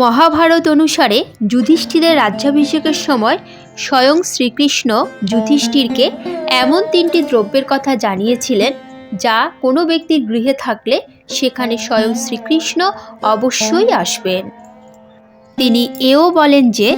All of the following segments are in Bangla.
মহাভারত অনুসারে যুধিষ্ঠিরের রাজ্যাভিষেকের সময় স্বয়ং শ্রীকৃষ্ণ যুধিষ্ঠিরকে এমন তিনটি দ্রব্যের কথা জানিয়েছিলেন যা কোনো ব্যক্তির গৃহে থাকলে সেখানে স্বয়ং শ্রীকৃষ্ণ অবশ্যই আসবেন। তিনি এও বলেন যে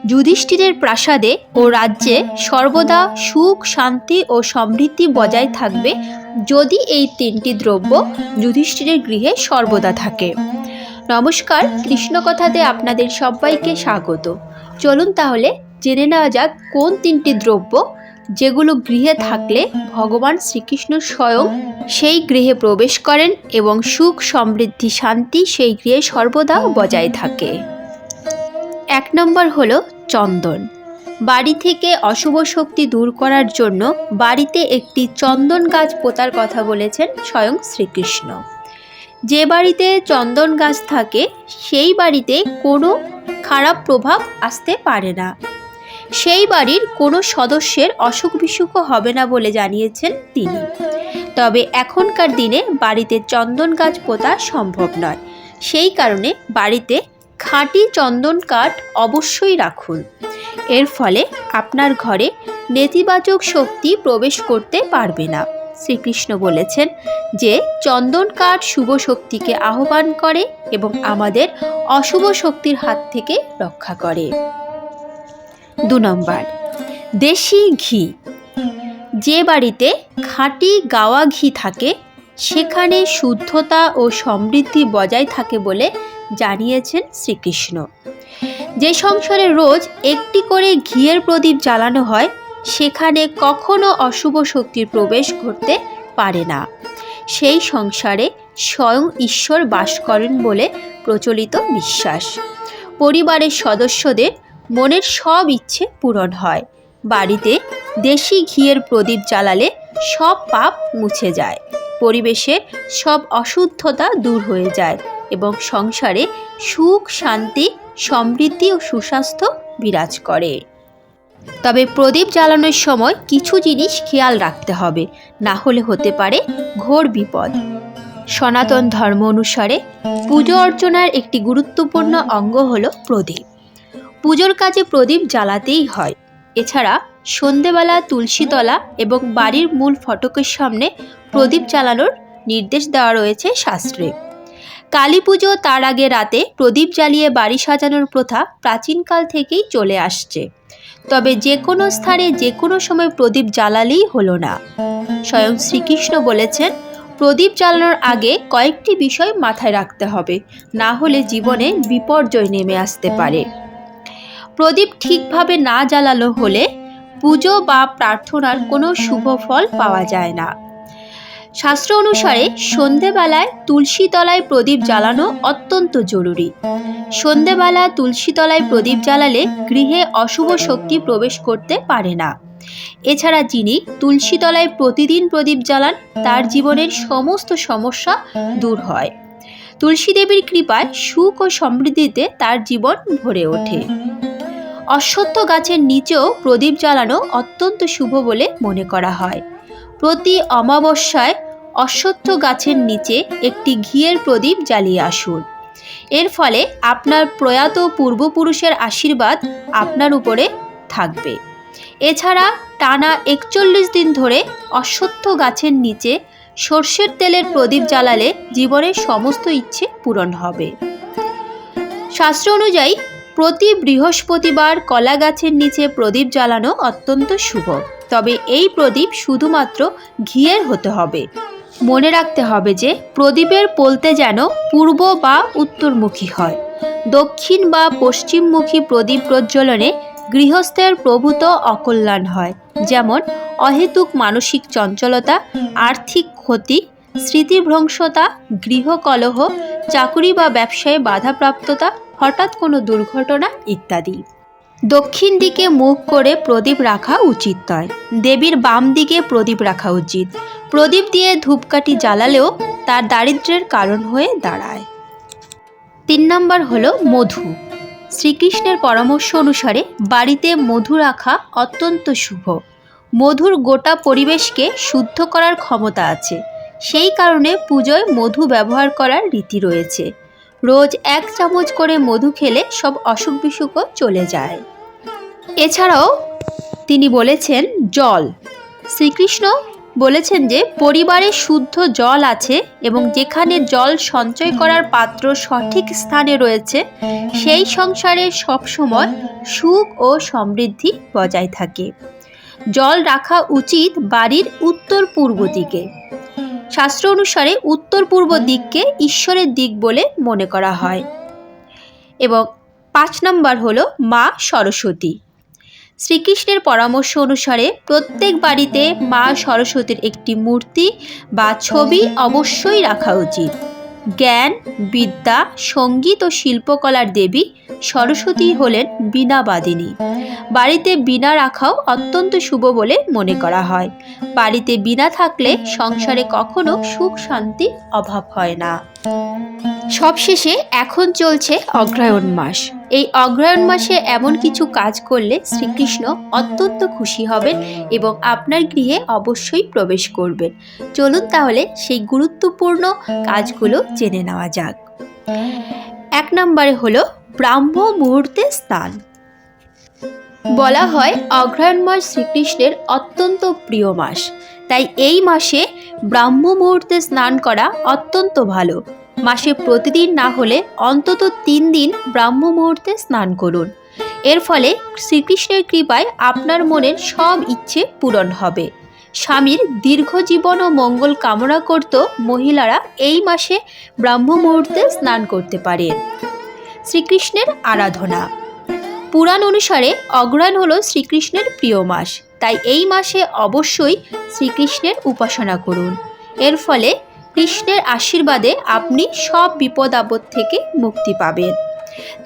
যুধিষ্ঠিরের প্রাসাদে ও রাজ্যে সর্বদা সুখ, শান্তি ও সমৃদ্ধি বজায় থাকবে যদি এই তিনটি দ্রব্য যুধিষ্ঠিরের গৃহে সর্বদা থাকে। নমস্কার, কৃষ্ণকথাতে আপনাদের সবাইকে স্বাগত। চলুন তাহলে জেনে নেওয়া যাক কোন তিনটি দ্রব্য যেগুলো গৃহে থাকলে ভগবান শ্রীকৃষ্ণ স্বয়ং সেই গৃহে প্রবেশ করেন এবং সুখ, সমৃদ্ধি, শান্তি সেই গৃহে সর্বদা বজায় থাকে। 1 নম্বর হলো চন্দন। বাড়ি থেকে অশুভ শক্তি দূর করার জন্য বাড়িতে একটি চন্দন গাছ পোঁতার কথা বলেছেন স্বয়ং শ্রীকৃষ্ণ। যে বাড়িতে চন্দন গাছ থাকে সেই বাড়িতে কোনো খারাপ প্রভাব আসতে পারে না, সেই বাড়ির কোনো সদস্যের অসুখ বিসুখও হবে না বলে জানিয়েছেন তিনি। তবে এখনকার দিনে বাড়িতে চন্দন গাছ পোঁতা সম্ভব নয়, সেই কারণে বাড়িতে খাঁটি চন্দন কাঠ অবশ্যই রাখুন। এর ফলে আপনার ঘরে নেতিবাচক শক্তি প্রবেশ করতে পারবে না। শ্রীকৃষ্ণ বলেছেন যে চন্দন কাঠ শুভ শক্তিকে আহ্বান করে এবং আমাদের অশুভ শক্তির হাত থেকে রক্ষা করে। 2 নম্বর, দেশি ঘি। যে বাড়িতে খাঁটি গাওয়া ঘি থাকে সেখানে শুদ্ধতা ও সমৃদ্ধি বজায় থাকে বলে জানিয়েছেন শ্রীকৃষ্ণ। যে সংসারে রোজ একটি করে ঘিয়ের প্রদীপ জ্বালানো হয় সেখানে কখনো অশুভ শক্তির প্রবেশ ঘটতে পারে না। সেই সংসারে স্বয়ং ঈশ্বর বাস করেন বলে প্রচলিত বিশ্বাস। পরিবারের সদস্যদের মনের সব ইচ্ছে পূরণ হয়। বাড়িতে দেশি ঘিয়ের প্রদীপ জ্বালালে সব পাপ মুছে যায়, পরিবেশের সব অশুদ্ধতা দূর হয়ে যায় এবং সংসারে সুখ, শান্তি, সমৃদ্ধি ও সুস্বাস্থ্য বিরাজ করে। তবে প্রদীপ জ্বালানোর সময় কিছু জিনিস খেয়াল রাখতে হবে, না হলে হতে পারে ঘোর বিপদ। সনাতন ধর্ম অনুসারে পুজো অর্চনার একটি গুরুত্বপূর্ণ অঙ্গ হলো প্রদীপ। পুজোর কাজে প্রদীপ জ্বালাতেই হয়। এছাড়া সন্ধেবেলা তুলসীতলা এবং বাড়ির মূল ফটকের সামনে প্রদীপ জ্বালানোর নির্দেশ দেওয়া রয়েছে শাস্ত্রে। কালী পুজো তার আগে রাতে প্রদীপ জ্বালিয়ে বাড়ি সাজানোর প্রথা প্রাচীনকাল থেকেই চলে আসছে। তবে যে কোনো স্থানে যে কোনো সময় প্রদীপ জ্বালালেই হলো না। স্বয়ং শ্রীকৃষ্ণ বলেছেন প্রদীপ জ্বালানোর আগে কয়েকটি বিষয় মাথায় রাখতে হবে, না হলে জীবনে বিপর্যয় নেমে আসতে পারে। প্রদীপ ঠিকভাবে না জ্বালানো হলে পুজো বা প্রার্থনার কোনো শুভ ফল পাওয়া যায় না। শাস্ত্র অনুসারে সন্ধেবেলায় তুলসী তলায় প্রদীপ জ্বালানো অত্যন্ত জরুরি। সন্ধেবেলা তুলসী তলায় প্রদীপ জ্বালালে গৃহে অশুভ শক্তি প্রবেশ করতে পারে না। এছাড়া যিনি তুলসী তলায় প্রতিদিন প্রদীপ জ্বালান তার জীবনের সমস্ত সমস্যা দূর হয়। তুলসী দেবীর কৃপায় সুখ ও সমৃদ্ধিতে তার জীবন ভরে ওঠে। অশ্বত্থ গাছের নিচেও প্রদীপ জ্বালানো অত্যন্ত শুভ বলে মনে করা হয়। প্রতি অমাবস্যায় অশ্বত্থ গাছের নিচে একটি ঘিয়ের প্রদীপ জ্বালিয়ে আসুন। এর ফলে আপনার প্রয়াত পূর্বপুরুষের আশীর্বাদ আপনার উপরে থাকবে। এছাড়া টানা 41 দিন ধরে অশ্বত্থ গাছের নিচে সর্ষের তেলের প্রদীপ জ্বালালে জীবনের সমস্ত ইচ্ছে পূরণ হবে। শাস্ত্র অনুযায়ী প্রতি বৃহস্পতিবার কলা গাছের নিচে প্রদীপ জ্বালানো অত্যন্ত শুভ। তবে এই প্রদীপ শুধুমাত্র ঘিয়ের হতে হবে। মনে রাখতে হবে যে প্রদীপের পোলতে যেন পূর্ব বা উত্তরমুখী হয়। দক্ষিণ বা পশ্চিমমুখী প্রদীপ প্রজ্বলনে গৃহস্থের প্রভূত অকল্যাণ হয়, যেমন অহেতুক মানসিক চঞ্চলতা, আর্থিক ক্ষতি, স্মৃতিভ্রংশতা, গৃহকলহ, চাকুরি বা ব্যবসায়ে বাধাপ্রাপ্ততা, হঠাৎ কোনো দুর্ঘটনা ইত্যাদি। দক্ষিণ দিকে মুখ করে প্রদীপ রাখা উচিত নয়। দেবীর বাম দিকে প্রদীপ রাখা উচিত। প্রদীপ দিয়ে ধূপকাঠি জ্বালালেও তার দারিদ্র্যের কারণ হয়ে দাঁড়ায়। 3 নম্বর হলো মধু। শ্রীকৃষ্ণের পরামর্শ অনুসারে বাড়িতে মধু রাখা অত্যন্ত শুভ। মধুর গোটা পরিবেশকে শুদ্ধ করার ক্ষমতা আছে, সেই কারণে পুজোয় মধু ব্যবহার করার রীতি রয়েছে। রোজ 1 চামচ করে মধু খেলে সব অসুখ বিসুখও চলে যায়। এছাড়াও তিনি বলেছেন জল। শ্রীকৃষ্ণ বলেছেন যে পরিবারে শুদ্ধ জল আছে এবং যেখানে জল সঞ্চয় করার পাত্র সঠিক স্থানে রয়েছে সেই সংসারে সবসময় সুখ ও সমৃদ্ধি বজায় থাকে। জল রাখা উচিত বাড়ির উত্তর পূর্ব দিকে। শাস্ত্র অনুসারে উত্তর পূর্ব দিককে ঈশ্বরের দিক বলে মনে করা হয়। এবং 5 নম্বর হলো মা সরস্বতী। শ্রীকৃষ্ণের পরামর্শ অনুসারে প্রত্যেক বাড়িতে মা সরস্বতীর একটি মূর্তি বা ছবি অবশ্যই রাখা উচিত। জ্ঞান, বিদ্যা, সঙ্গীত ও শিল্পকলার দেবী সরস্বতী হলেন বীণাবাদিনী। বাড়িতে বীণা রাখাও অত্যন্ত শুভ বলে মনে করা হয়। বাড়িতে বীণা থাকলে সংসারে কখনো সুখ শান্তির অভাব হয় না। সবশেষে এখন চলছে অগ্রহায়ণ মাস। এই অগ্রহায়ণ মাসে এমন কিছু কাজ করলে শ্রীকৃষ্ণ অত্যন্ত খুশি হবেন এবং আপনার গৃহে অবশ্যই প্রবেশ করবেন। চলুন তাহলে সেই গুরুত্বপূর্ণ কাজগুলো জেনে নেওয়া যাক। 1 নম্বরে হলো ব্রাহ্ম মুহূর্তে স্নান। বলা হয় অগ্রহায়ণ মাস শ্রীকৃষ্ণের অত্যন্ত প্রিয় মাস, তাই এই মাসে ব্রাহ্ম মুহূর্তে স্নান করা অত্যন্ত ভালো। মাসে প্রতিদিন না হলে অন্তত 3 দিন ব্রাহ্ম মুহূর্তে স্নান করুন। এর ফলে শ্রীকৃষ্ণের কৃপায় আপনার মনের সব ইচ্ছে পূরণ হবে। স্বামীর দীর্ঘ জীবন ও মঙ্গল কামনা করতে মহিলারা এই মাসে ব্রাহ্ম মুহূর্তে স্নান করতে পারেন। শ্রীকৃষ্ণের আরাধনা। পুরাণ অনুসারে অগ্রহায়ণ হলো শ্রীকৃষ্ণের প্রিয় মাস, তাই এই মাসে অবশ্যই শ্রীকৃষ্ণের উপাসনা করুন। এর ফলে কৃষ্ণের আশীর্বাদে আপনি সব বিপদ আপদ থেকে মুক্তি পাবেন।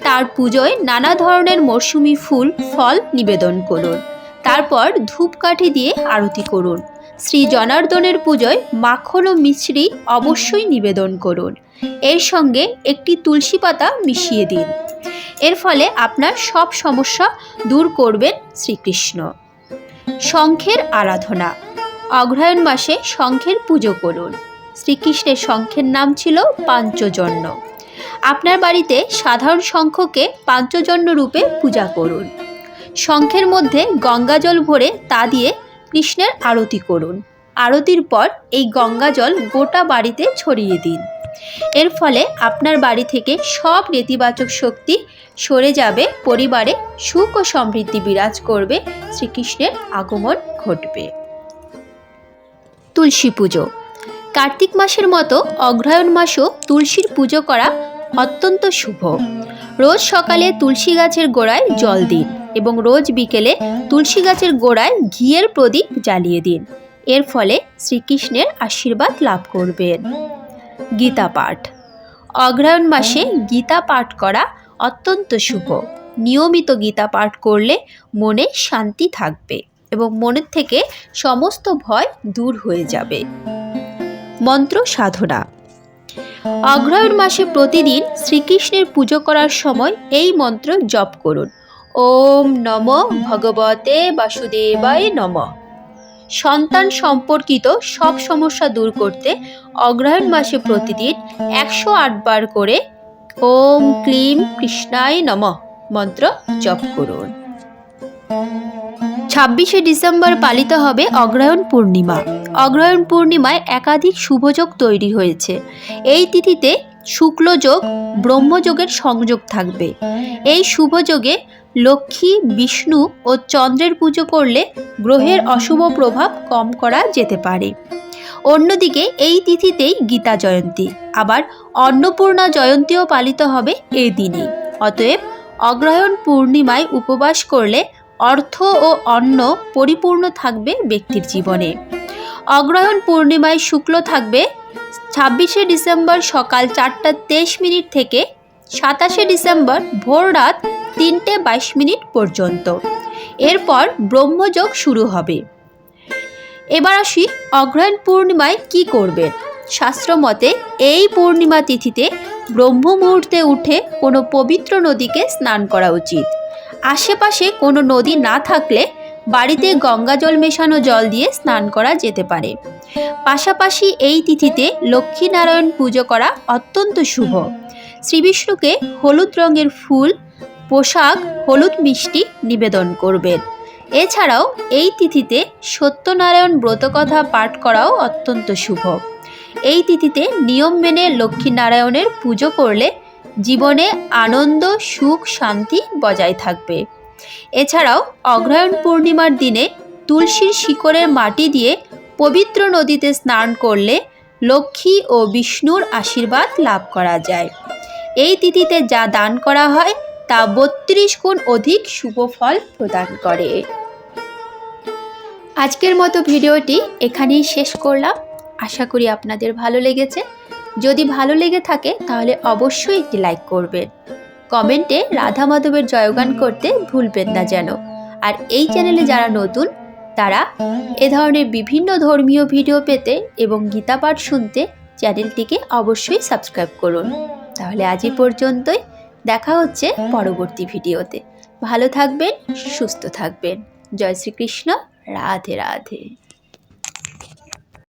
তার পুজোয় নানা ধরনের মরশুমি ফুল ফল নিবেদন করুন। তারপর ধূপকাঠি দিয়ে আরতি করুন। শ্রী জনার্দনের পুজোয় মাখন ও মিছরি অবশ্যই নিবেদন করুন। এর সঙ্গে একটি তুলসী পাতা মিশিয়ে দিন। এর ফলে আপনার সব সমস্যা দূর করবেন শ্রীকৃষ্ণ। শঙ্খের আরাধনা। অগ্রহায়ণ মাসে শঙ্খের পুজো করুন। শ্রীকৃষ্ণের শঙ্খের নাম ছিল পাঞ্চজন্য। আপনার বাড়িতে সাধারণ শঙ্খকে পাঞ্চজন্য রূপে পূজা করুন। শঙ্খের মধ্যে গঙ্গা জল ভরে তা দিয়ে কৃষ্ণের আরতি করুন। আরতির পর এই গঙ্গা জল গোটা বাড়িতে ছড়িয়ে দিন। এর ফলে আপনার বাড়ি থেকে সব নেতিবাচক শক্তি সরে যাবে, পরিবারে সুখ ও সমৃদ্ধি বিরাজ করবে, শ্রীকৃষ্ণের আগমন ঘটবে। তুলসী পুজো। কার্তিক মাসের মতো অগ্রহায়ণ মাসও তুলসীর পুজো করা অত্যন্ত শুভ। রোজ সকালে তুলসী গাছের গোড়ায় জল দিন এবং রোজ বিকেলে তুলসী গাছের গোড়ায় ঘিয়ের প্রদীপ জ্বালিয়ে দিন। এর ফলে শ্রীকৃষ্ণের আশীর্বাদ লাভ করবেন। গীতা পাঠ। অগ্রহায়ণ মাসে গীতা পাঠ করা অত্যন্ত শুভ। নিয়মিত গীতা পাঠ করলে মনে শান্তি থাকবে এবং মনের থেকে সমস্ত ভয় দূর হয়ে যাবে। মন্ত্র সাধনা। অগ্রহায়ণ মাসে প্রতিদিন শ্রীকৃষ্ণের পুজো করার সময় এই মন্ত্র জপ করুন। ওম নমঃ ভগবতে বাসুদেবায় নমঃ। সন্তান সম্পর্কিত সব সমস্যা দূর করতে অগ্রহায়ণ মাসে প্রতিদিন 108 বার করে ওম ক্লিম কৃষ্ণায় নমঃ মন্ত্র জপ করুন। 26শে ডিসেম্বর পালিত হবে অগ্রহায়ণ পূর্ণিমা। অগ্রহায়ণ পূর্ণিমায় একাধিক শুভযোগ তৈরি হয়েছে। এই তিথিতে শুক্লযোগ ব্রহ্মযোগের সংযোগ থাকবে। এই শুভযোগে লক্ষ্মী, বিষ্ণু ও চন্দ্রের পুজো করলে গ্রহের অশুভ প্রভাব কম করা যেতে পারে। অন্যদিকে এই তিথিতেই গীতা জয়ন্তী, আবার অন্নপূর্ণা জয়ন্তীও পালিত হবে এই দিনেই। অতএব অগ্রহায়ণ পূর্ণিমায় উপবাস করলে অর্থ ও অন্ন পরিপূর্ণ থাকবে ব্যক্তির জীবনে। অগ্রহায়ণ পূর্ণিমায় শুক্ল থাকবে 26শে ডিসেম্বর সকাল 4:23 থেকে 27শে ডিসেম্বর ভোর রাত 3:22 পর্যন্ত। এরপর ব্রহ্মযোগ শুরু হবে। এবার আসি অগ্রহায়ণ পূর্ণিমায় কি করবেন। শাস্ত্র মতে এই পূর্ণিমা তিথিতে ব্রহ্ম মুহূর্তে উঠে কোনো পবিত্র নদীকে স্নান করা উচিত। আশেপাশে কোনো নদী না থাকলে বাড়িতে গঙ্গা জল মেশানো জল দিয়ে স্নান করা যেতে পারে। পাশাপাশি এই তিথিতে লক্ষ্মীনারায়ণ পুজো করা অত্যন্ত শুভ। শ্রীবিষ্ণুকে হলুদ রঙের ফুল, পোশাক, হলুদ মিষ্টি নিবেদন করবেন। এছাড়াও এই তিথিতে সত্যনারায়ণ ব্রতকথা পাঠ করাও অত্যন্ত শুভ। এই তিথিতে নিয়ম মেনে লক্ষ্মীনারায়ণের পুজো করলে জীবনে আনন্দ, সুখ, শান্তি বজায় থাকবে। এছাড়াও অগ্রহায়ণ পূর্ণিমার দিনে তুলসীর শিকড়ের মাটি দিয়ে পবিত্র নদীতে স্নান করলে লক্ষ্মী ও বিষ্ণুর আশীর্বাদ লাভ করা যায়। এই তিথিতে যা দান করা হয় তা 32 গুণ অধিক শুভ ফল প্রদান করে। আজকের মতো ভিডিওটি এখানেই শেষ করলাম। আশা করি আপনাদের ভালো লেগেছে। যদি ভালো লেগে থাকে তাহলে অবশ্যই একটি লাইক করবেন। কমেন্টে রাধা মাধবের জয়গান করতে ভুলবেন না যেন। আর এই চ্যানেলে যারা নতুন তারা এ ধরনের বিভিন্ন ধর্মীয় ভিডিও পেতে এবং গীতা পাঠ শুনতে চ্যানেলটিকে অবশ্যই সাবস্ক্রাইব করুন। তাহলে আজই পর্যন্তই, দেখা হচ্ছে পরবর্তী ভিডিওতে। ভালো থাকবেন, সুস্থ থাকবেন। জয় শ্রীকৃষ্ণ। রাধে রাধে।